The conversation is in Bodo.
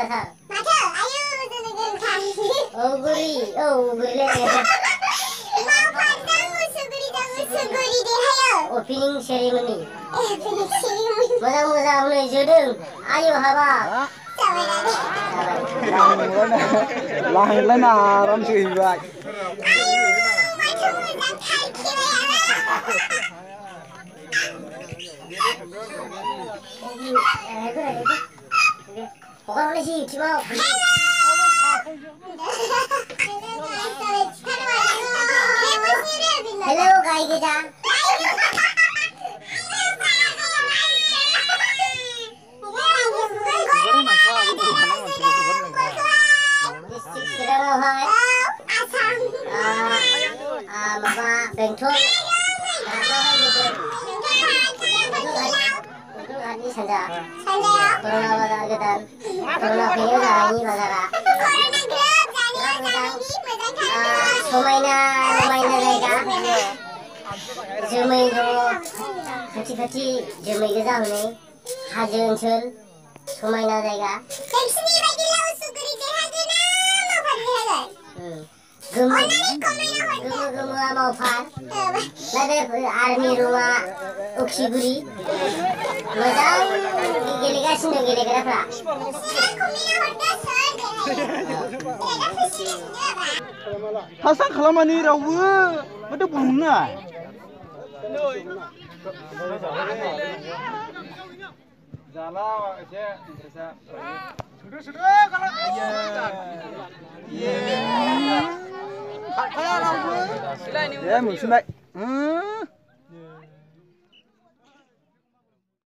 माथा ayo senengin kali. guri le Ma pandang usuguri deh ayo. opening ceremony Pilih sini. मोजां नै जोदों आयु हाबा Sampai nanti. लांलायना आरामसो हैबाय Macam mo장 kaki हगारहरनाय सि टिमाव हेलौ गाय गोजा डिस्ट्रिक्ट चिराङावहाय माबा बेंटल बेंटलहाटनि सानजा कर'ना बाजार गोदान कर'ना फैनायाव जानायनि बाजारा समायना जायगा जोमै दङ खाथि जोमै गोजा हनै हाजो ओनसोल समायना जायगा गोमो मावफार आर्मि रुमा उखिगुरि मोजां गेलेगासिनो गेलेग्राफ्रा हासान खालामानि रावबो माथो बुंनो जाला एसे मोनफिनबाय